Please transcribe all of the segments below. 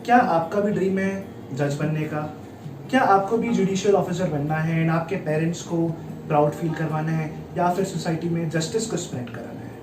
क्या आपका भी ड्रीम है जज बनने का? क्या आपको भी जुडिशियल ऑफिसर बनना है एंड आपके पेरेंट्स को प्राउड फील करवाना है, या फिर सोसाइटी में जस्टिस को स्प्रेड कराना है?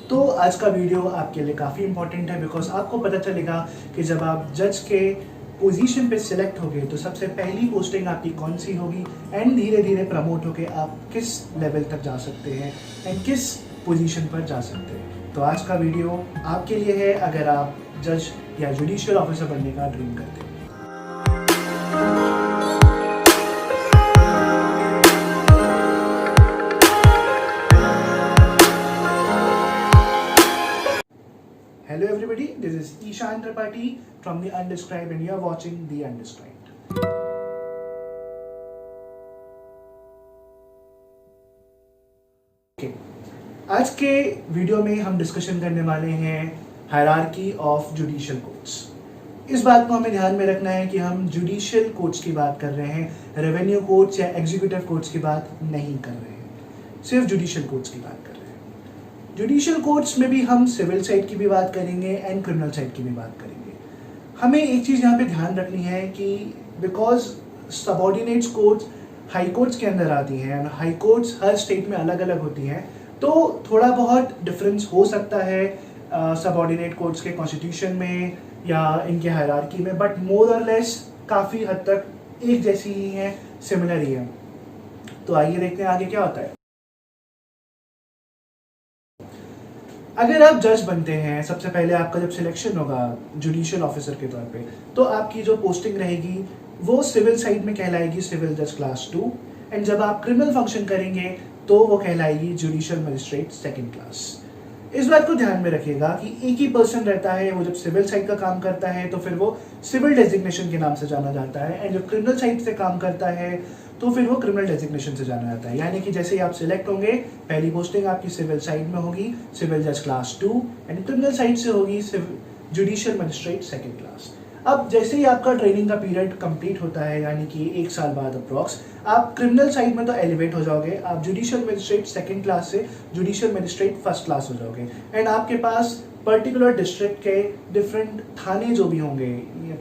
तो आज का वीडियो आपके लिए काफ़ी इंपॉर्टेंट है, बिकॉज आपको पता चलेगा कि जब आप जज के पोजीशन पे सिलेक्ट होगे तो सबसे पहली पोस्टिंग आपकी कौन सी होगी एंड धीरे धीरे प्रमोट होके आप किस लेवल तक जा सकते हैं एंड किस पोजीशन पर जा सकते हैं। तो आज का वीडियो आपके लिए है अगर आप जज या जुडिशियल ऑफिसर बनने का ड्रीम करते हैं। Hello everybody, this is Ishan Tripathi from The Undescribed and you are watching The Undescribed. Okay. आज के वीडियो में हम डिस्कशन करने वाले हैं हायरार्की ऑफ जुडिशियल कोर्ट्स। इस बात को हमें ध्यान में रखना है कि हम जुडिशियल कोर्ट्स की बात कर रहे हैं, रेवेन्यू कोर्ट्स या एग्जीक्यूटिव कोर्ट्स की बात नहीं कर रहे हैं, सिर्फ जुडिशियल कोर्ट्स की बात कर रहे हैं। जुडिशियल कोर्ट्स में भी हम सिविल साइड की भी बात करेंगे एंड क्रिमिनल साइड की भी बात करेंगे। हमें एक चीज़ यहाँ पे ध्यान रखनी है कि because subordinates courts high courts के अंदर आती हैं, हाई कोर्ट्स हर स्टेट में अलग अलग होती हैं, तो थोड़ा बहुत डिफरेंस हो सकता है सबऑर्डिनेट कोर्ट्स के कॉन्स्टिट्यूशन में या इनके हायरार्की में, बट मोर और लेस काफ़ी हद तक एक जैसी ही हैं, सिमिलर ही हैं। तो आइए देखते हैं आगे क्या होता है। अगर आप जज बनते हैं, सबसे पहले आपका जब सिलेक्शन होगा जुडिशियल ऑफिसर के तौर पे, तो आपकी जो पोस्टिंग रहेगी वो सिविल साइड में कहलाएगी सिविल जज क्लास 2, एंड जब आप क्रिमिनल फंक्शन करेंगे तो वो कहलाएगी जुडिशियल मजिस्ट्रेट सेकंड क्लास। इस बात को ध्यान में रखिएगा कि एक ही पर्सन रहता है, वो जब सिविल साइड का काम करता है तो फिर वो सिविल डेजिग्नेशन के नाम से जाना जाता है, एंड जब क्रिमिनल साइड से काम करता है तो फिर वो क्रिमिनल डेजिग्नेशन से जाना जाता है। यानी कि जैसे ही आप सिलेक्ट होंगे, पहली पोस्टिंग आपकी सिविल साइड में होगी सिविल जज क्लास 2, एंड क्रिमिनल साइड से होगी जुडिशियल मजिस्ट्रेट सेकंड क्लास। अब जैसे ही आपका ट्रेनिंग का पीरियड कंप्लीट होता है, यानी कि 1 साल बाद अप्रॉक्स, आप क्रिमिनल साइड में तो एलिवेट हो जाओगे, आप जुडिशियल मजिस्ट्रेट सेकंड क्लास से जुडिशियल मजिस्ट्रेट फर्स्ट क्लास हो जाओगे, एंड आपके पास पर्टिकुलर डिस्ट्रिक्ट के डिफरेंट थाने जो भी होंगे,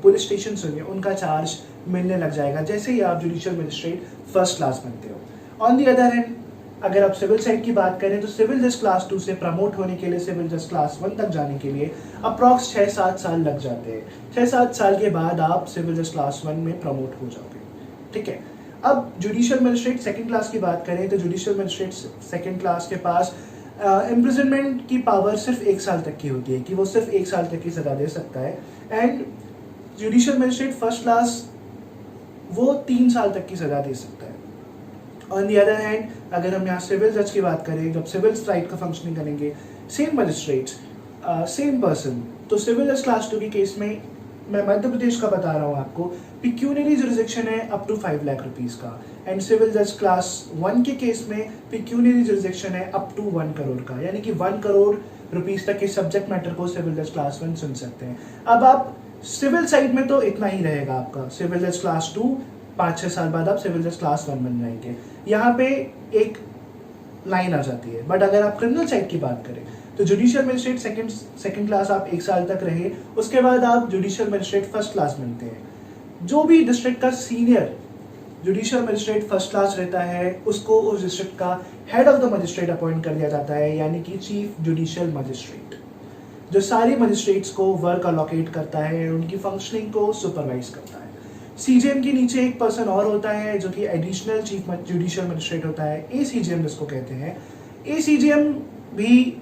पुलिस स्टेशन होंगे, उनका चार्ज मिलने लग जाएगा जैसे ही आप जुडिशियल मजिस्ट्रेट फर्स्ट क्लास बनते हो। ऑन दी अदर हैंड, अगर आप सिविल साइड की बात करें तो सिविल जज क्लास 2 से प्रमोट होने के लिए, सिविल जज क्लास 1 तक जाने के लिए अप्रॉक्स 6-7 साल लग जाते हैं। 6-7 साल के बाद आप सिविल जज क्लास 1 में प्रमोट हो जाओगे, ठीक है। अब जुडिशियल मजिस्ट्रेट सेकंड क्लास की बात करें तो जुडिशियल मजिस्ट्रेट सेकंड क्लास के पास इम्प्रिजनमेंट की पावर सिर्फ 1 साल तक की होती है, कि वो सिर्फ 1 साल तक की सजा दे सकता है, and judicial magistrate first class वो 3 साल तक की सजा दे सकता है। ऑन दी अदर हैंड, अगर हम यहाँ सिविल जज की बात करें, जब सिविल साइड का फंक्शनिंग करेंगे, सेम मजिस्ट्रेट्स सेम पर्सन, तो सिविल जज क्लास 2 के केस में मैं मध्य प्रदेश का बता रहा हूँ आपको, पिक्यूनियरी जुरिसडिक्शन है अप टू 5 लाख रुपीज़ का, एंड सिविल जज क्लास 1 के केस में पिक्यूनियरी जुरिसडिक्शन है अप टू 1 करोड़ का, यानी कि 1 करोड़ रुपीज़ तक के सब्जेक्ट मैटर को सिविल जज क्लास 1 सुन सकते हैं। अब आप सिविल साइड में तो इतना ही रहेगा आपका, सिविल जज क्लास 2 5-6 साल बाद आप सिविल जज क्लास 1 बन जाएंगे, यहाँ पे एक लाइन आ जाती है। बट अगर आप क्रिमिनल साइड की बात करें तो जुडिशियल मजिस्ट्रेट सेकंड क्लास आप 1 साल तक रहे, उसके बाद आप जुडिशियल मजिस्ट्रेट फर्स्ट क्लास बनते हैं। जो भी डिस्ट्रिक्ट का senior judicial magistrate first class रहता है, उसको उस डिस्ट्रिक्ट का head of the magistrate appoint कर दिया जाता है, यानी कि चीफ जुडिशियल मजिस्ट्रेट, जो सारी मजिस्ट्रेट्स को वर्क अलॉकेट करता है, उनकी फंक्शनिंग को सुपरवाइज करता है। सीजेएम के नीचे एक पर्सन और होता है जो कि एडिशनल चीफ जुडिशियल मजिस्ट्रेट होता है, एसीजेएम जिसको कहते हैं। एसीजेएम भी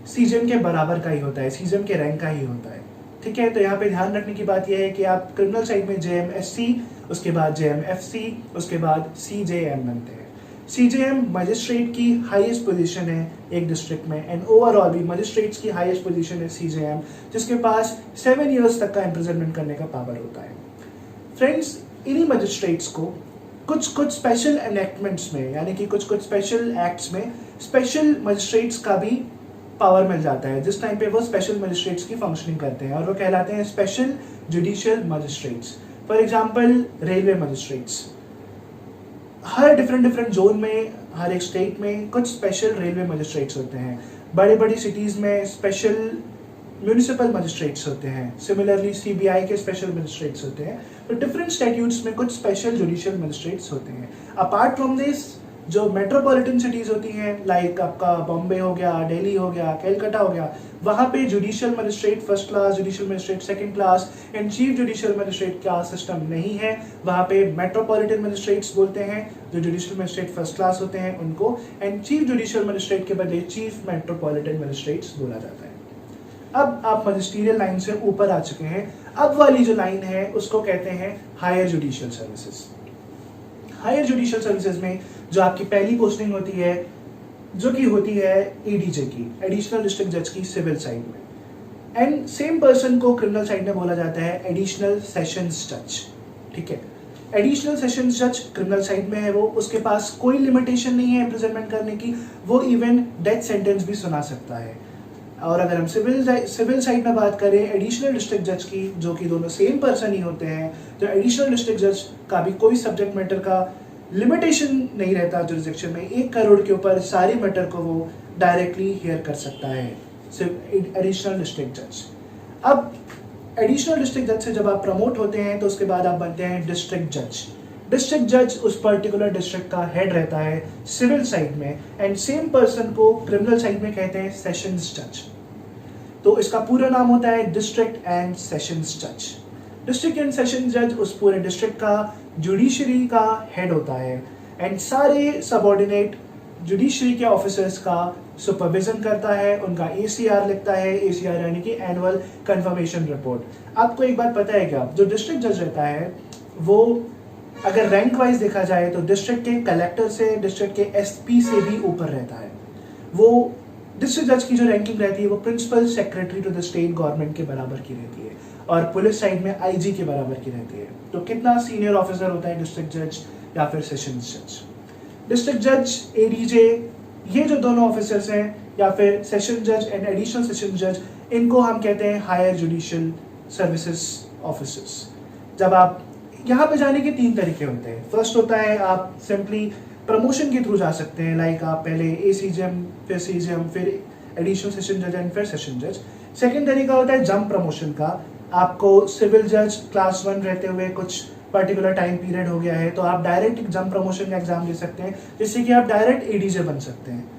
सीजेएम के बराबर का ही होता है, सीजेएम के रैंक का ही होता है, ठीक है। तो यहाँ पे ध्यान रखने की बात यह है कि आप क्रिमिनल साइड में जेएमएससी, उसके बाद जेएमएफसी, उसके बाद सीजेएम बनते हैं। सीजेएम मजिस्ट्रेट की हाईएस्ट पोजीशन है एक डिस्ट्रिक्ट में, एंड ओवरऑल भी मजिस्ट्रेट्स की हाईएस्ट पोजीशन है सीजेएम, जिसके पास 7 इयर्स तक का इम्प्रिजनमेंट करने का पावर होता है। फ्रेंड्स, इन्हीं मजिस्ट्रेट्स को कुछ स्पेशल एनेक्टमेंट्स में, यानी कि कुछ स्पेशल एक्ट्स में स्पेशल मजिस्ट्रेट्स का भी पावर मिल जाता है, जिस टाइम पे वो स्पेशल मजिस्ट्रेट्स की फंक्शनिंग करते हैं, और वो कहलाते हैं special judicial magistrates. For example, railway magistrates, her different zone में, हर एक स्टेट में कुछ स्पेशल रेलवे मजिस्ट्रेट्स होते हैं। बड़ी बड़ी सिटीज़ में स्पेशल म्यूनिसिपल मजिस्ट्रेट्स होते हैं, सिमिलरली सीबीआई के स्पेशल मजिस्ट्रेट्स होते हैं। तो डिफरेंट स्टैट्यूट्स में कुछ स्पेशल जुडिशियल मजिस्ट्रेट्स होते हैं। अपार्ट फ्रॉम दिस, जो मेट्रोपॉलिटन सिटीज होती हैं लाइक आपका बॉम्बे हो गया, दिल्ली हो गया, कैलकाटा हो गया, वहाँ पे judicial magistrate first class, judicial magistrate second class and chief judicial magistrate का सिस्टम नहीं है। वहाँ पे मेट्रोपॉलिटन मजिस्ट्रेट्स बोलते हैं, जो जुडिशियल मजिस्ट्रेट फर्स्ट क्लास होते हैं उनको, एंड चीफ जुडिशियल मजिस्ट्रेट के बदले चीफ मेट्रोपॉलिटन मजिस्ट्रेट्स बोला जाता है। अब आप मजिस्ट्रियल लाइन से ऊपर आ चुके हैं। अब वाली जो लाइन है उसको कहते हैं higher judicial services. Higher judicial services में जो आपकी पहली पोस्टिंग होती है, जो कि होती है एडीजे की, एडिशनल डिस्ट्रिक्ट जज की सिविल साइड में, एंड सेम पर्सन को क्रिमिनल साइड में बोला जाता है एडिशनल सेशंस जज। ठीक है, एडिशनल सेशंस जज क्रिमिनल साइड में है वो, उसके पास कोई लिमिटेशन नहीं है इम्प्रिजनमेंट करने की, वो इवन डेथ सेंटेंस भी सुना सकता है। और अगर हम सिविल साइड में बात करें एडिशनल डिस्ट्रिक्ट जज की, जो कि दोनों सेम पर्सन ही होते हैं, तो एडिशनल डिस्ट्रिक्ट जज का भी कोई सब्जेक्ट मैटर का लिमिटेशन नहीं रहता जुरिसडिक्शन में। 1 करोड़ के ऊपर सारी मैटर को वो डायरेक्टली हियर कर सकता है एडिशनल डिस्ट्रिक्ट जज। अब एडिशनल डिस्ट्रिक्ट जज से जब आप प्रमोट होते हैं तो उसके बाद आप बनते हैं डिस्ट्रिक्ट जज। डिस्ट्रिक्ट जज उस पर्टिकुलर डिस्ट्रिक्ट का हेड रहता है सिविल साइड में, एंड सेम पर्सन को क्रिमिनल साइड में कहते हैं सेशंस जज। तो इसका पूरा नाम होता है डिस्ट्रिक्ट एंड सेशंस जज। डिस्ट्रिक्ट एंड सेशंस जज उस पूरे डिस्ट्रिक्ट का जुडिशरी का हेड होता है, एंड सारे सबऑर्डिनेट जुडिशरी के ऑफिसर्स का सुपरविजन करता है, उनका एसीआर लिखता है, एसीआर यानी कि एनुअल कंफर्मेशन रिपोर्ट। आपको एक बात पता है क्या, जो डिस्ट्रिक्ट जज रहता है वो अगर रैंक वाइज देखा जाए तो डिस्ट्रिक्ट के कलेक्टर से, डिस्ट्रिक्ट के एसपी से भी ऊपर रहता है। वो डिस्ट्रिक्ट जज की जो रैंकिंग रहती है वो principal secretary to the state government के बराबर की रहती है, और पुलिस साइड में आईजी के बराबर की रहती है। तो कितना सीनियर ऑफिसर होता है डिस्ट्रिक्ट जज या फिर सेशंस जज? डिस्ट्रिक्ट जज, एडीजे, ये जो दोनों ऑफिसर्स हैं, या फिर सेशन जज एंड एडिशनल सेशन जज, इनको हम कहते हैं हायर जुडिशियल सर्विसेज ऑफिसर्स। जब आप यहाँ पे जाने के 3 तरीके होते हैं। फर्स्ट होता है आप सिंपली प्रमोशन के थ्रू जा सकते हैं, लाइक आप पहले एसीजेएम, फिर सीजेएम, फिर एडिशनल सेशन जज एंड फिर सेशन जज। सेकंड तरीका होता है जंप प्रमोशन का। आपको सिविल जज क्लास 1 रहते हुए कुछ पर्टिकुलर टाइम पीरियड हो गया है तो आप डायरेक्ट जंप प्रमोशन का एग्जाम दे सकते हैं, जिससे कि आप डायरेक्ट एडीजे बन सकते हैं।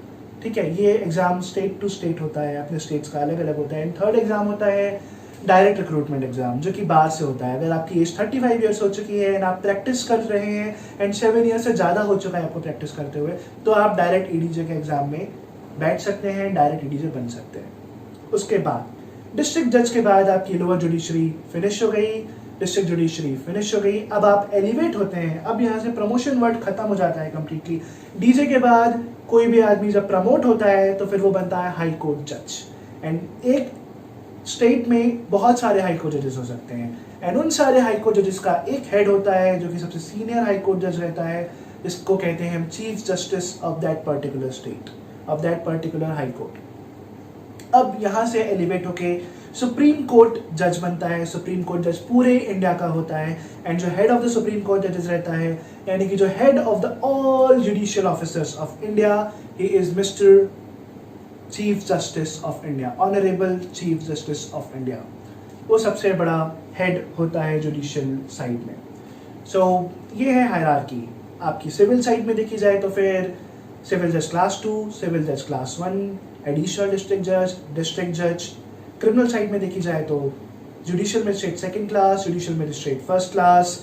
ठीक है, ये एग्जाम स्टेट टू स्टेट होता है, अपने स्टेट्स का अलग अलग होता है। एंड थर्ड एग्जाम होता है डायरेक्ट रिक्रूटमेंट एग्जाम, जो कि बाहर से होता है। अगर आपकी एज 35 ईयर्स हो चुकी है एंड आप प्रैक्टिस कर रहे हैं एंड 7 ईयर्स से ज़्यादा हो चुका है आपको प्रैक्टिस करते हुए, तो आप डायरेक्ट एडीजे के एग्जाम में बैठ सकते हैं, डायरेक्ट एडीजे बन सकते हैं। उसके बाद डिस्ट्रिक्ट जज के बाद आपकी लोअर जुडिशरी फिनिश हो गई, डिस्ट्रिक्ट जुडिशरी फिनिश हो गई। अब आप एलिवेट होते हैं, अब यहाँ से प्रमोशन वर्ड खत्म हो जाता है कंप्लीटली। डीजे के बाद कोई भी आदमी जब प्रमोट होता है तो फिर वो बनता है हाई कोर्ट जज। एंड एक स्टेट में बहुत सारे हाई कोर्ट जजेस हो सकते हैं, एंड उन सारे हाई कोर्ट जजेस का एक हेड होता है जो कि सबसे सीनियर हाई कोर्ट जज रहता है, जिसको कहते हैं हम chief justice of that particular state, of that particular high court. अब यहाँ से एलिवेट होके सुप्रीम कोर्ट जज बनता है। सुप्रीम कोर्ट जज पूरे इंडिया का होता है, एंड जो head of the supreme court जजेस रहता है, यानी कि जो head of the all judicial officers of India, he is mister chief justice of India, honourable chief justice of India. वो सबसे बड़ा हेड होता है जुडिशियल साइड में। सो ये है हायरार्की। आपकी सिविल साइड में देखी जाए तो फिर सिविल जज क्लास 2, सिविल जज क्लास 1, एडिशनल डिस्ट्रिक्ट जज, डिस्ट्रिक्ट जज। क्रिमिनल साइड में देखी जाए तो judicial magistrate second class, judicial magistrate first class,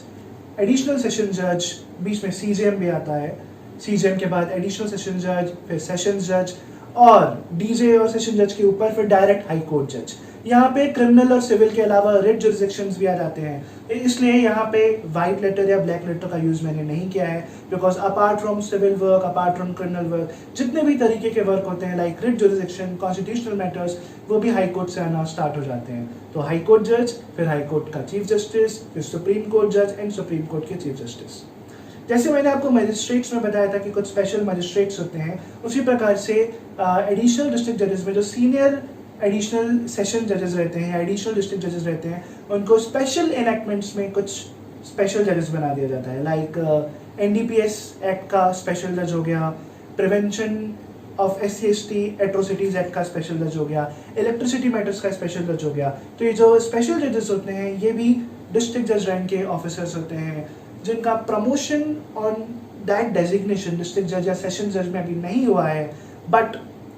additional session जज, बीच में सीजेएम भी आता है, सीजेएम के बाद एडिशनल सेशन जज, फिर सेशंस जज, और डीजे और सेशन जज के ऊपर फिर डायरेक्ट हाई कोर्ट जज। यहाँ पे क्रिमिनल और सिविल के अलावा रिट जुरिसडिक्शंस भी आ जाते हैं, इसलिए यहाँ पे वाइट लेटर या ब्लैक लेटर का यूज मैंने नहीं किया है, because apart from civil work, apart from criminal work, जितने भी तरीके के वर्क होते हैं like writ jurisdiction, constitutional matters, वो भी हाई कोर्ट से आना स्टार्ट हो जाते हैं। तो हाई कोर्ट जज, फिर हाई कोर्ट का चीफ जस्टिस, फिर सुप्रीम कोर्ट जज एंड सुप्रीम कोर्ट के चीफ जस्टिस। जैसे मैंने आपको मजिस्ट्रेट्स में बताया था कि कुछ स्पेशल मजिस्ट्रेट्स होते हैं, उसी प्रकार से एडिशनल डिस्ट्रिक्ट जजेस में जो सीनियर एडिशनल सेशन जजेस रहते हैं, एडिशनल डिस्ट्रिक्ट जजेस रहते हैं, उनको स्पेशल एनेक्टमेंट्स में कुछ स्पेशल जजेस बना दिया जाता है। लाइक एनडीपीएस एक्ट का स्पेशल जज हो गया, prevention of SC/ST atrocities act का स्पेशल जज हो गया, इलेक्ट्रिसिटी मैटर्स का स्पेशल जज हो गया। तो ये जो स्पेशल जजेस होते हैं ये भी डिस्ट्रिक्ट जज रैंक के ऑफिसर्स होते हैं जिनका promotion on that designation district जज या सेशन जज में अभी नहीं हुआ है, but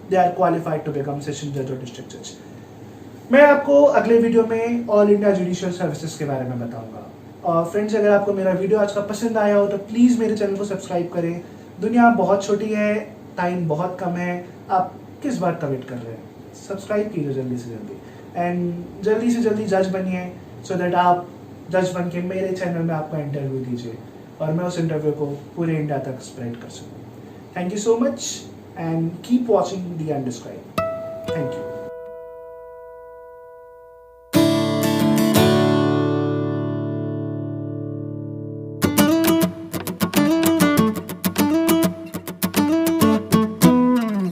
they are qualified to become session जज और डिस्ट्रिक्ट जज। मैं आपको अगले वीडियो में ऑल इंडिया जुडिशियल सर्विसेज के बारे में बताऊंगा। और फ्रेंड्स, अगर आपको मेरा वीडियो आज का पसंद आया हो तो प्लीज़ मेरे चैनल को सब्सक्राइब करें। दुनिया बहुत छोटी है, टाइम बहुत कम है, आप किस बात का वेट कर रहे हैं? सब्सक्राइब कीजिए जल्दी से जल्दी एंड जल्दी से जल्दी जज बनिए सो दैट आप जज बन के मेरे चैनल में आपका इंटरव्यू दीजिए और मैं उस इंटरव्यू को पूरे इंडिया तक स्प्रेड कर सकूँ। Thank you so much and keep watching the undescribe. Thank you.